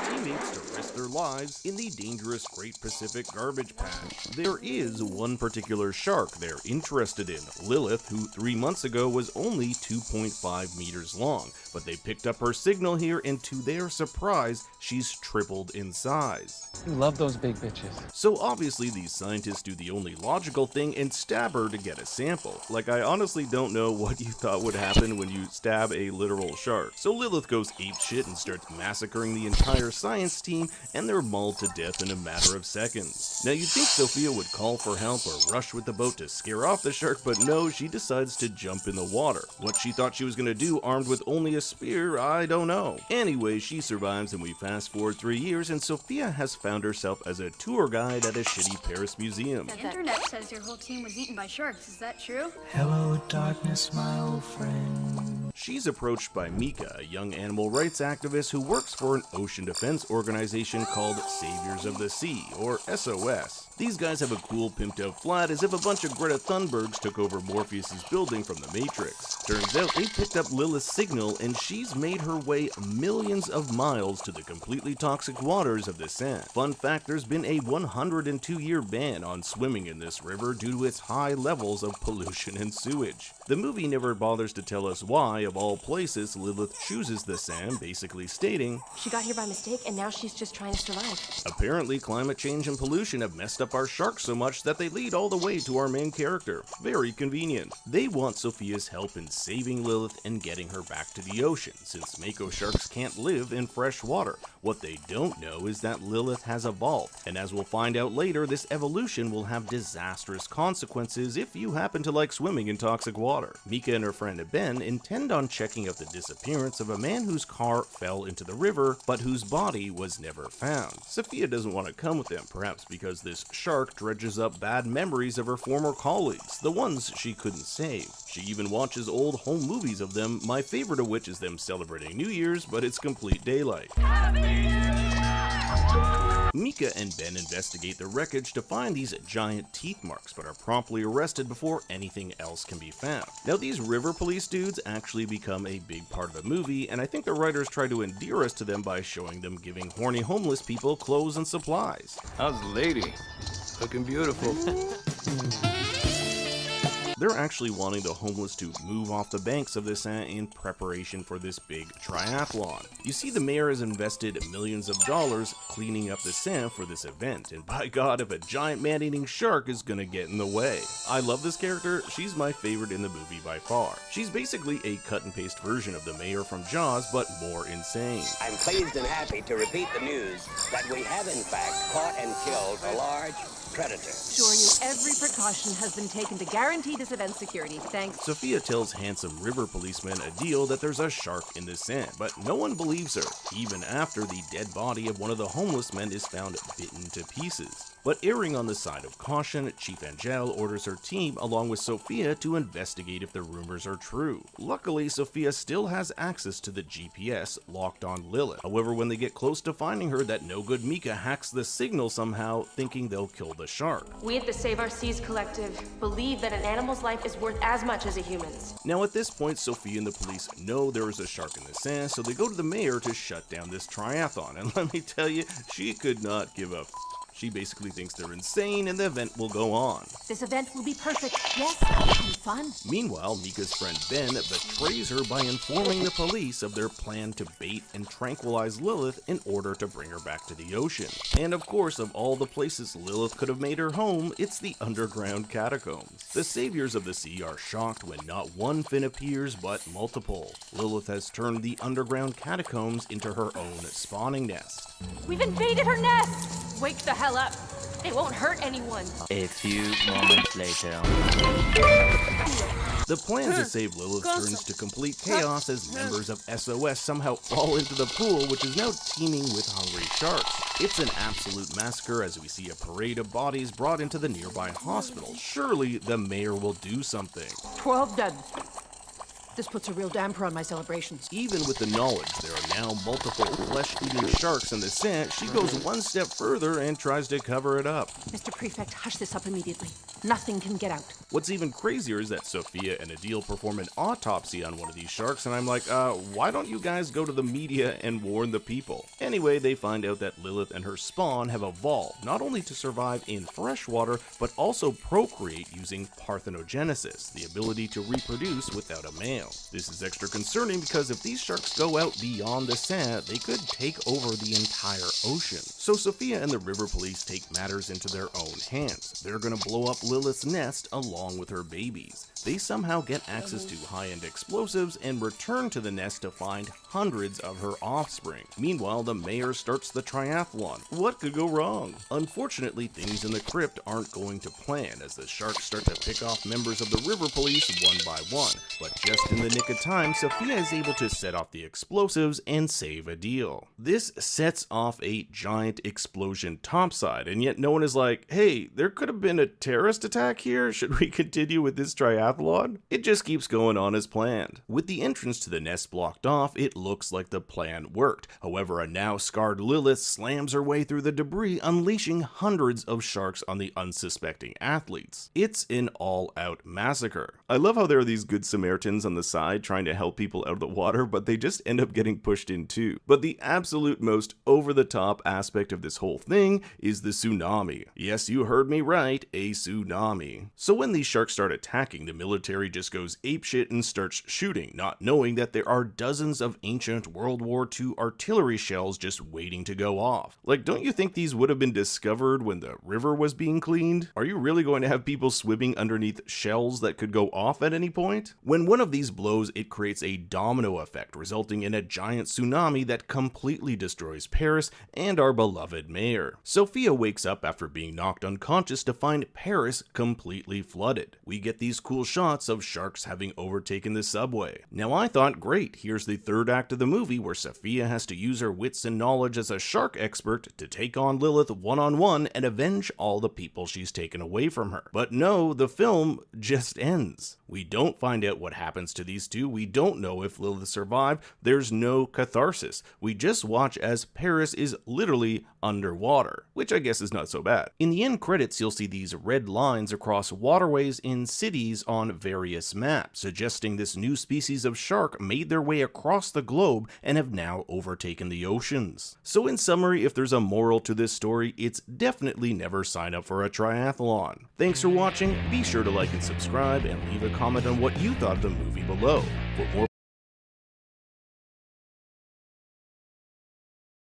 teammates to risk their lives in the dangerous Great Pacific Garbage Patch. There is one particular shark they're interested in, Lilith, who 3 months ago was only 2.5 meters long, but they picked up her signal here and to their surprise, she's tripled in size. You love those big bitches. So obviously these scientists do the only logical thing and stab her to get a sample. Like, I honestly don't know what you thought would happen when you stab a literal shark. So Lilith goes apeshit and starts massacring the entire science team, and they're mauled to death in a matter of seconds. Now you'd think Sophia would call for help or rush with the boat to scare off the shark, but no, she decides to jump in the water. What she thought she was gonna do armed with only a spear, I don't know. Anyway, she survives and we fast forward 3 years and Sophia has found herself as a tour guide at a shitty Paris museum. The internet says your whole team was eaten by sharks, is that true? Hello, darkness, my old friend. She's approached by Mika, a young animal rights activist who works for an ocean defense organization called Saviors of the Sea, or SOS. These guys have a cool pimped out flat as if a bunch of Greta Thunbergs took over Morpheus's building from the Matrix. Turns out they picked up Lilith's signal and she's made her way millions of miles to the completely toxic waters of the Seine. Fun fact, there's been a 102-year ban on swimming in this river due to its high levels of pollution and sewage. The movie never bothers to tell us why, of all places, Lilith chooses the Seine, basically stating, "She got here by mistake and now she's just trying to survive." Apparently, climate change and pollution have messed up our sharks so much that they lead all the way to our main character. Very convenient. They want Sophia's help in saving Lilith and getting her back to the ocean, since mako sharks can't live in fresh water. What they don't know is that Lilith has evolved, and as we'll find out later, this evolution will have disastrous consequences if you happen to like swimming in toxic water. Mika and her friend Ben intend on checking out the disappearance of a man whose car fell into the river, but whose body was never found. Sophia doesn't want to come with them, perhaps because this shark dredges up bad memories of her former colleagues, the ones she couldn't save. She even watches old home movies of them, my favorite of which is them celebrating New Year's, but it's complete daylight. Mika and Ben investigate the wreckage to find these giant teeth marks, but are promptly arrested before anything else can be found. Now, these river police dudes actually become a big part of the movie, and I think the writers try to endear us to them by showing them giving horny homeless people clothes and supplies. How's the lady? Looking beautiful. They're actually wanting the homeless to move off the banks of the Seine in preparation for this big triathlon. You see, the mayor has invested millions of dollars cleaning up the Seine for this event, and by God, if a giant man-eating shark is gonna get in the way. I love this character, she's my favorite in the movie by far. She's basically a cut-and-paste version of the mayor from Jaws, but more insane. I'm pleased and happy to repeat the news that we have in fact caught and killed a large predator. Assure you, every precaution has been taken to guarantee this event's security. Thanks. Sophia tells handsome river policeman Adil that there's a shark in the Seine, but no one believes her, even after the dead body of one of the homeless men is found bitten to pieces. But erring on the side of caution, Chief Angel orders her team along with Sophia to investigate if the rumors are true. Luckily, Sophia still has access to the GPS locked on Lilith. However, when they get close to finding her, that no-good Mika hacks the signal somehow, thinking they'll kill the shark. We at the Save Our Seas Collective believe that an animal's life is worth as much as a human's. Now at this point, Sophia and the police know there is a shark in the Seine, so they go to the mayor to shut down this triathlon, and let me tell you, she could not give a She basically thinks they're insane and the event will go on. This event will be perfect, yes, and fun. Meanwhile, Mika's friend Ben betrays her by informing the police of their plan to bait and tranquilize Lilith in order to bring her back to the ocean. And of course, of all the places Lilith could have made her home, it's the underground catacombs. The Saviors of the Sea are shocked when not one fin appears, but multiple. Lilith has turned the underground catacombs into her own spawning nest. We've invaded her nest! Wake the hell up. It won't hurt anyone. A few moments later. The plan to save Lilith turns to complete chaos as members of SOS somehow fall into the pool, which is now teeming with hungry sharks. It's an absolute massacre as we see a parade of bodies brought into the nearby hospital. Surely the mayor will do something. 12 dead. This puts a real damper on my celebrations. Even with the knowledge there are now multiple flesh-eating sharks in the Seine, she goes one step further and tries to cover it up. Mr. Prefect, hush this up immediately. Nothing can get out. What's even crazier is that Sophia and Adil perform an autopsy on one of these sharks, and I'm like, why don't you guys go to the media and warn the people? Anyway, they find out that Lilith and her spawn have evolved not only to survive in freshwater, but also procreate using parthenogenesis, the ability to reproduce without a male. This is extra concerning because if these sharks go out beyond the sand, they could take over the entire ocean. So Sophia and the river police take matters into their own hands. They're gonna blow up Lilith's nest along with her babies. They somehow get access to high-end explosives and return to the nest to find hundreds of her offspring. Meanwhile, the mayor starts the triathlon. What could go wrong? Unfortunately, things in the crypt aren't going to plan as the sharks start to pick off members of the river police one by one. But just in the nick of time, Sophia is able to set off the explosives and save Adil. This sets off a giant explosion topside, and yet no one is like, hey, there could have been a terrorist attack here. Should we continue with this triathlon? It just keeps going on as planned. With the entrance to the nest blocked off, it looks like the plan worked. However, a now scarred Lilith slams her way through the debris, unleashing hundreds of sharks on the unsuspecting athletes. It's an all-out massacre. I love how there are these good Samaritans on the side trying to help people out of the water, but they just end up getting pushed in too. But the absolute most over-the-top aspect of this whole thing is the tsunami. Yes, you heard me right, a tsunami. So when these sharks start attacking, the military just goes apeshit and starts shooting, not knowing that there are dozens of ancient World War II artillery shells just waiting to go off. Like, don't you think these would have been discovered when the river was being cleaned? Are you really going to have people swimming underneath shells that could go off at any point? When one of these blows, it creates a domino effect, resulting in a giant tsunami that completely destroys Paris and our beloved mayor. Sophia wakes up after being knocked unconscious to find Paris completely flooded. We get these cool shots of sharks having overtaken the subway. Now I thought, great, here's the third act of the movie where Sophia has to use her wits and knowledge as a shark expert to take on Lilith one-on-one and avenge all the people she's taken away from her. But no, the film just ends. We don't find out what happens to these two, we don't know if Lilith survived, there's no catharsis. We just watch as Paris is literally underwater, which I guess is not so bad. In the end credits, you'll see these red lines across waterways in cities on various maps, suggesting this new species of shark made their way across the globe and have now overtaken the oceans. So in summary, if there's a moral to this story, it's definitely never sign up for a triathlon. Thanks for watching, be sure to like and subscribe, and leave a comment on what you thought of the movie below. For more